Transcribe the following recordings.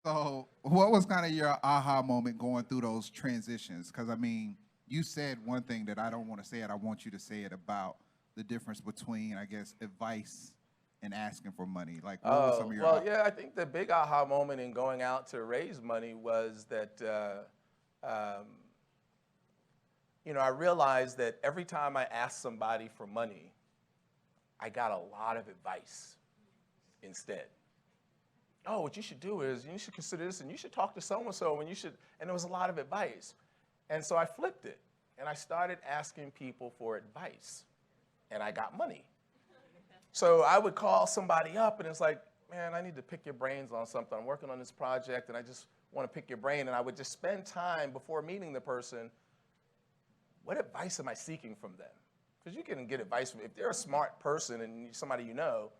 So, what was kind of your aha moment going through those transitions? Because I mean, you said one thing that I don't want to say it. I want you to say it about the difference between, I guess, advice and asking for money. Like, what was some Oh, of your? well, yeah, I think the big aha moment in going out to raise money was that, um, I realized that every time I asked somebody for money, I got a lot of advice instead. Oh, what you should do is you should consider this, and you should talk to so-and-so, and you should, and there was a lot of advice. And so I flipped it, and I started asking people for advice, and I got money. So I would call somebody up, and it's like, man, I need to pick your brains on something. I'm working on this project, and I just want to pick your brain. And I would just spend time before meeting the person. What advice am I seeking from them? Because you can get advice from, if they're a smart person and somebody you know,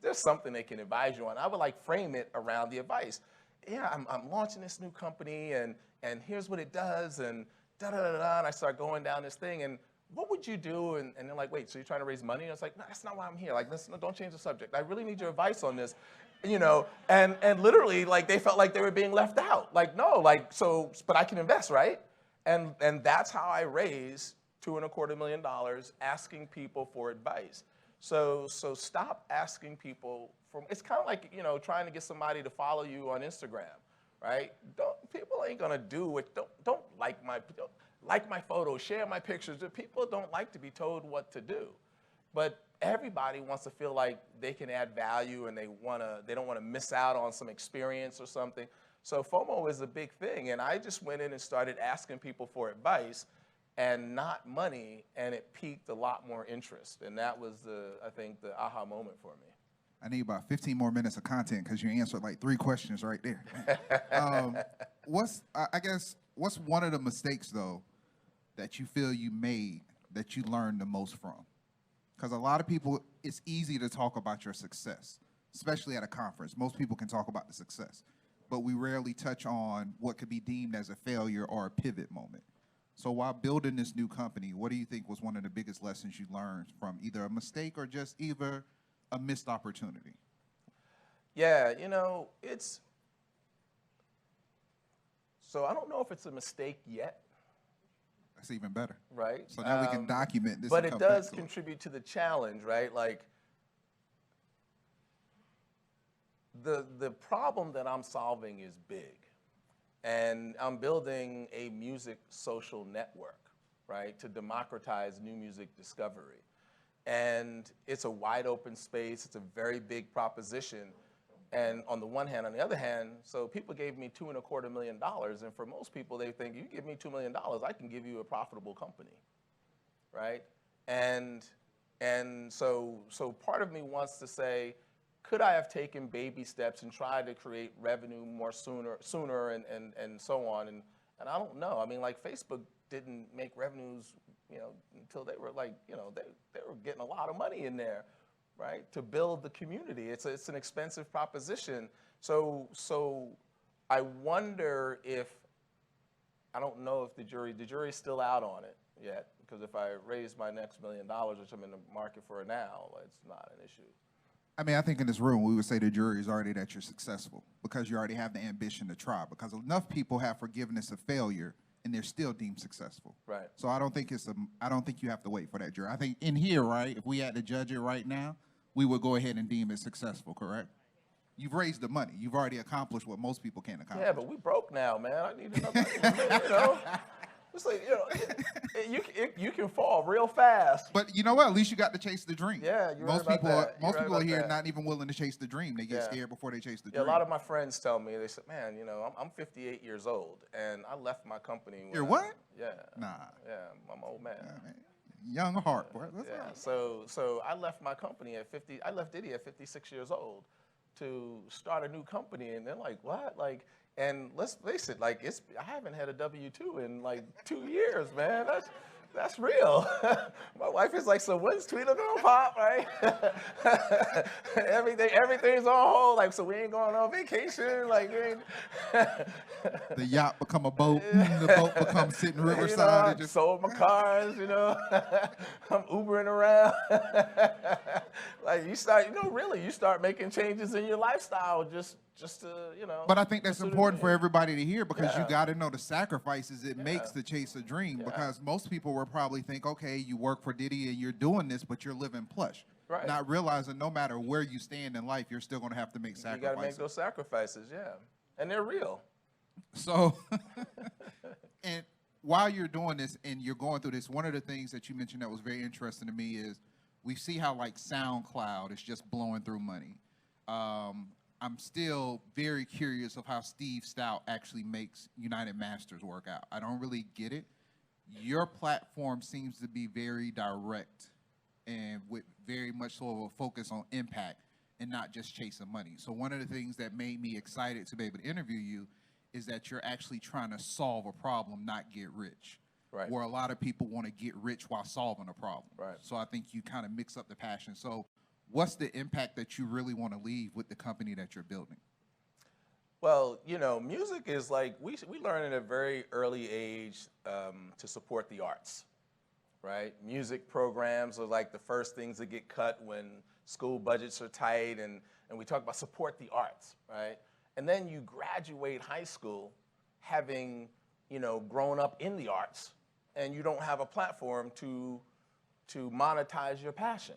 there's something they can advise you on. I would like frame it around the advice. Yeah, I'm launching this new company, and here's what it does, and da-da-da-da, and I start going down this thing, and what would you do? And they're like, wait, so you're trying to raise money? And I was like, no, that's not why I'm here. Like, listen, don't change the subject. I really need your advice on this, and literally, like, they felt like they were being left out. Like, no, like, so, but I can invest, right? And that's how I raised $2.25 million, asking people for advice. So stop asking people for, it's kind of like, trying to get somebody to follow you on Instagram, right? People ain't gonna do what, don't like my photos, share my pictures. People don't like to be told what to do. But everybody wants to feel like they can add value, and they don't wanna miss out on some experience or something. So FOMO is a big thing, and I just went in and started asking people for advice and not money, and it piqued a lot more interest. And that was, I think, the aha moment for me. I need about 15 more minutes of content because you answered like 3 questions right there. I guess, what's one of the mistakes, though, that you feel you made that you learned the most from? Because a lot of people, it's easy to talk about your success, especially at a conference. Most people can talk about the success, but we rarely touch on what could be deemed as a failure or a pivot moment. So while building this new company, what do you think was one of the biggest lessons you learned from either a mistake or just either a missed opportunity? Yeah, so I don't know if it's a mistake yet. That's even better. Right. So now we can document this. But it does contribute to the challenge, right? Like, the problem that I'm solving is big. And I'm building a music social network, right, to democratize new music discovery. And it's a wide open space. It's a very big proposition. And on the one hand, on the other hand, so people gave me $2.25 million, and for most people, they think, you give me $2 million, I can give you a profitable company, right? And so part of me wants to say, could I have taken baby steps and tried to create revenue more sooner and so on? And I don't know. I mean, like, Facebook didn't make revenues, until they were like, they were getting a lot of money in there, right? To build the community. It's an expensive proposition. So I wonder if, I don't know if the jury's still out on it yet, because if I raise my next $1 million, which I'm in the market for now, it's not an issue. I mean, I think in this room, we would say the jury is already that you're successful because you already have the ambition to try, because enough people have forgiveness of failure and they're still deemed successful. Right. So I don't think you have to wait for that jury. I think in here, right, if we had to judge it right now, we would go ahead and deem it successful, correct? You've raised the money. You've already accomplished what most people can't accomplish. Yeah, but we broke now, man. I need another, It's like, you can fall real fast. But you know what? At least you got to chase the dream. Yeah, you're most right people, about that. most people are here not even willing to chase the dream. They get scared before they chase the dream. A lot of my friends tell me, they said, man, I'm 58 years old, and I left my company. You're what? Yeah. Nah. Yeah, I'm an old man. Yeah, man. Young heart, boy. That's yeah. Right. So I left my company at 50. I left Diddy at 56 years old to start a new company, and they're like, what? Like. And let's face it, like, I haven't had a W-2 in like 2 years, man. That's real. My wife is like, so when's TWEEDL gonna pop, right? Everything's on hold. Like, so we ain't going on vacation. Like, we ain't. The yacht become a boat. The boat becomes sitting riverside. I just sold my cars. I'm Ubering around. Like, you start, you start making changes in your lifestyle just just to, you know. But I think that's pursue the important for dream. everybody to hear, because you Yeah. got to know the sacrifices it makes Yeah. to chase a dream. Yeah. Because most people will probably think, okay, you work for Diddy and you're doing this, but you're living plush. Right. Not realizing no matter where you stand in life, you're still going to have to make You sacrifices. got to make those sacrifices, yeah. And they're real. So, and while you're doing this and you're going through this, one of the things that you mentioned that was very interesting to me is we see how like SoundCloud is just blowing through money. I'm still very curious of how Steve Stout actually makes United Masters work out. I don't really get it. Your platform seems to be very direct and with very much sort of a focus on impact and not just chasing money. So one of the things that made me excited to be able to interview you is that you're actually trying to solve a problem, not get rich. Right. Where a lot of people want to get rich while solving a problem. Right. So I think you kind of mix up the passion. So what's the impact that you really want to leave with the company that you're building? Well, you know, music is like, we learn at a very early age to support the arts, right? Music programs are like the first things that get cut when school budgets are tight, and we talk about support the arts, right? And then you graduate high school having, you know, grown up in the arts, and you don't have a platform to monetize your passion,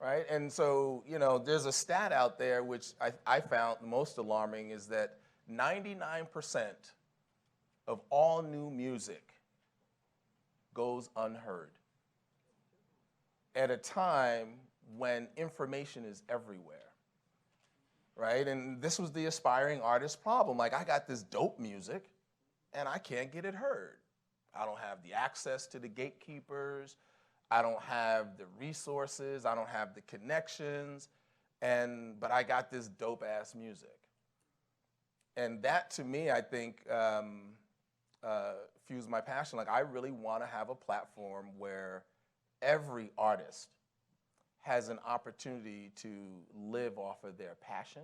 right? And so, you know, there's a stat out there which I found the most alarming, is that 99% of all new music goes unheard at a time when information is everywhere, right? And this was the aspiring artist problem. Like, I got this dope music and I can't get it heard. I don't have the access to the gatekeepers. I don't have the resources. I don't have the connections. But I got this dope ass music. And that, to me, I think fused my passion. Like, I really want to have a platform where every artist has an opportunity to live off of their passion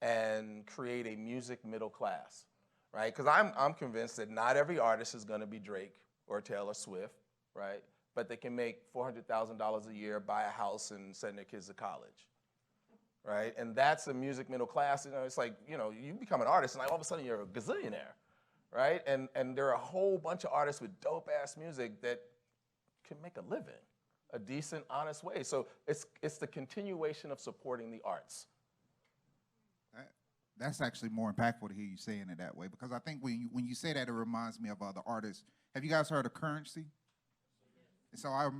and create a music middle class, right? Because I'm convinced that not every artist is going to be Drake or Taylor Swift, right? But they can make $400,000 a year, buy a house, and send their kids to college, right? And that's a music middle class. You know, it's like, you know, you become an artist and like all of a sudden you're a gazillionaire, right? And there are a whole bunch of artists with dope ass music that can make a living a decent, honest way. So it's the continuation of supporting the arts. That's actually more impactful to hear you saying it that way, because I think when you say that, it reminds me of other artists. Have you guys heard of Currency? So I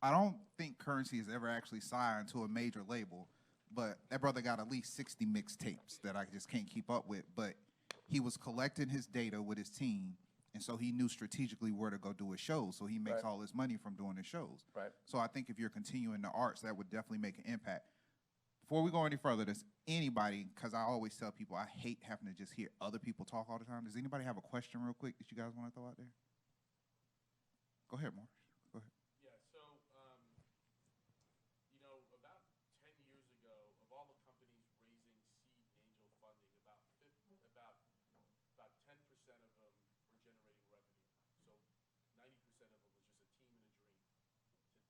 don't think Currency has ever actually signed to a major label, but that brother got at least 60 mixtapes that I just can't keep up with. But he was collecting his data with his team, and so he knew strategically where to go do his shows. So he makes all his money from doing his shows. Right. So I think if you're continuing the arts, that would definitely make an impact. Before we go any further, does anybody, because I always tell people I hate having to just hear other people talk all the time. Does anybody have a question real quick that you guys want to throw out there? Go ahead, Marsh. Go ahead. Yeah, so, you know, about 10 years ago, of all the companies raising seed and angel funding, about 10% of them were generating revenue. So 90% of them was just a team and a dream.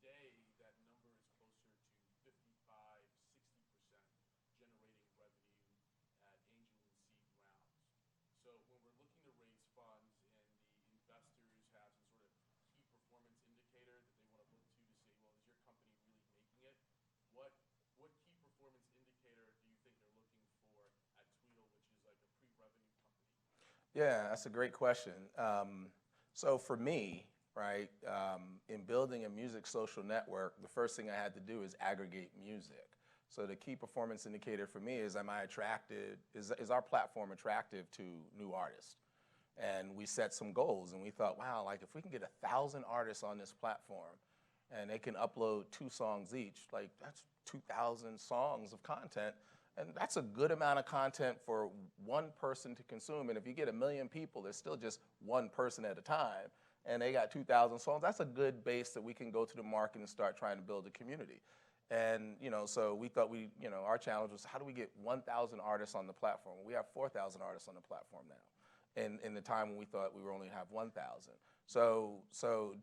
Today, that number is closer to 55, 60% generating revenue at angel and seed rounds. So when we're looking to raise funds and the investors have some sort of key performance indicator that they want to look to say, well, is your company really making it? What key performance indicator do you think they're looking for at TWEEDL, which is like a pre-revenue company? Yeah, that's a great question. So for me, right, in building a music social network, the first thing I had to do is aggregate music. So the key performance indicator for me is, am I attracted, is our platform attractive to new artists? And we set some goals, and we thought, wow, like if we can get 1,000 artists on this platform and they can upload 2 songs each, like that's 2,000 songs of content. And that's a good amount of content for one person to consume. And if you get 1 million people, there's still just one person at a time. And they got 2,000 songs. That's a good base that we can go to the market and start trying to build a community. And, you know, so we thought our challenge was, how do we get 1,000 artists on the platform? We have 4,000 artists on the platform now. In the time when we thought we were only have 1,000. So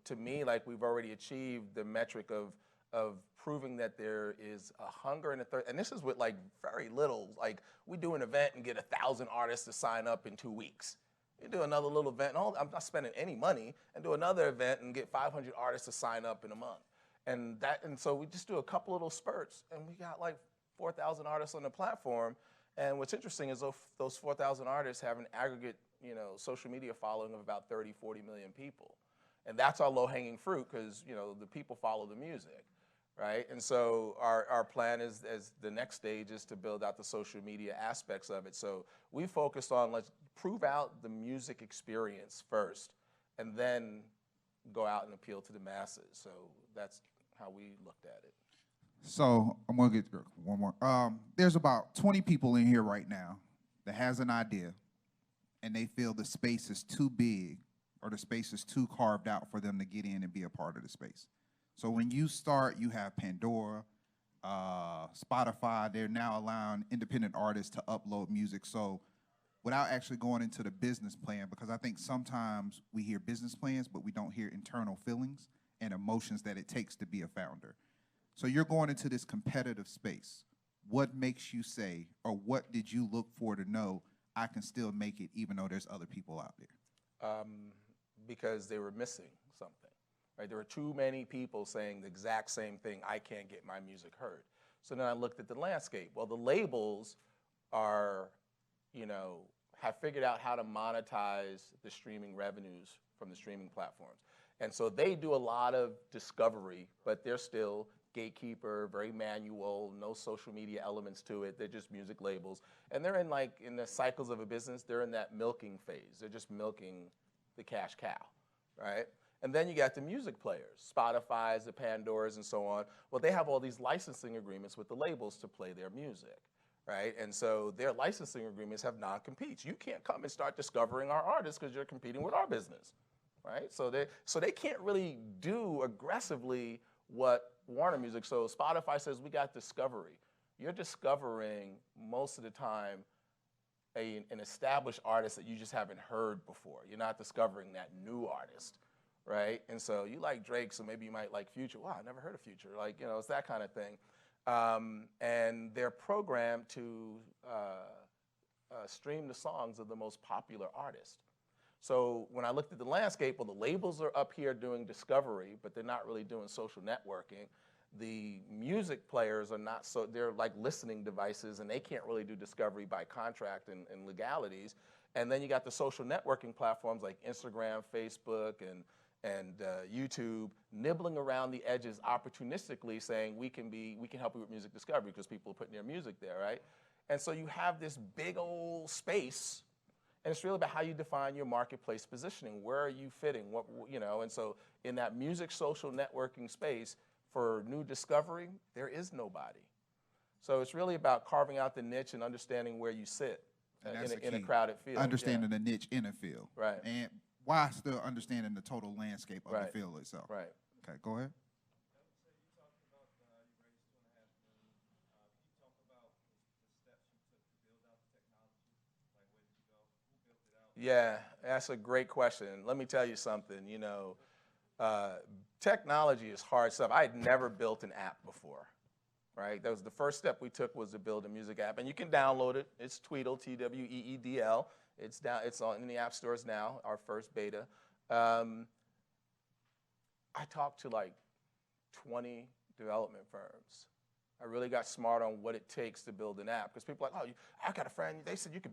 to me, like, we've already achieved the metric of of proving that there is a hunger and a thirst. And this is with like very little. Like we do an event and get 1,000 artists to sign up in 2 weeks. You do another little event, I'm not spending any money, and do another event and get 500 artists to sign up in a month. And so we just do a couple little spurts, and we got like 4,000 artists on the platform. And what's interesting is those 4,000 artists have an aggregate, social media following of about 30, 40 million people. And that's our low-hanging fruit because, the people follow the music, right? And so our plan is, as the next stage, is to build out the social media aspects of it. So we focused on, let's prove out the music experience first, and then go out and appeal to the masses. So that's how we looked at it. So I'm gonna get one more. There's about 20 people in here right now that has an idea, and they feel the space is too big or the space is too carved out for them to get in and be a part of the space. So when you start, you have Pandora, Spotify. They're now allowing independent artists to upload music. So without actually going into the business plan, because I think sometimes we hear business plans, but we don't hear internal feelings and emotions that it takes to be a founder. So you're going into this competitive space. What makes you say, or what did you look for to know I can still make it even though there's other people out there? Because they were missing something, right? There were too many people saying the exact same thing, I can't get my music heard. So then I looked at the landscape. Well, the labels are, have figured out how to monetize the streaming revenues from the streaming platforms. And so they do a lot of discovery, but they're still gatekeeper, very manual, no social media elements to it. They're just music labels. And they're in the cycles of a business, they're in that milking phase. They're just milking the cash cow, right? And then you got the music players, Spotify's, the Pandoras, and so on. Well, they have all these licensing agreements with the labels to play their music, right? And so their licensing agreements have non-competes. You can't come and start discovering our artists because you're competing with our business, right? So they can't really do aggressively what Warner Music. So Spotify says, we got discovery. You're discovering most of the time an established artist that you just haven't heard before. You're not discovering that new artist, right? And so you like Drake, so maybe you might like Future. Wow, I never heard of Future. It's that kind of thing. And they're programmed to stream the songs of the most popular artists. So when I looked at the landscape, well, the labels are up here doing discovery, but they're not really doing social networking. The music players are not, so they're like listening devices, and they can't really do discovery by contract and legalities. And then you got the social networking platforms like Instagram, Facebook, and YouTube nibbling around the edges opportunistically, saying we can help you with music discovery because people are putting their music there, right? And so you have this big old space, and it's really about how you define your marketplace positioning. Where are you fitting? And so in that music social networking space, for new discovery, there is nobody. So it's really about carving out the niche and understanding where you sit in a crowded field. Understanding the niche in a field. Right. And while still understanding the total landscape of the field itself. Right. Okay, go ahead. Yeah, that's a great question. Let me tell you something, technology is hard stuff. I had never built an app before, right? That was the first step we took, was to build a music app. And you can download it. It's TWEEDL, T-W-E-E-D-L. It's in the app stores now, our first beta. I talked to like 20 development firms. I really got smart on what it takes to build an app, because people are like, oh, I got a friend, they said you could build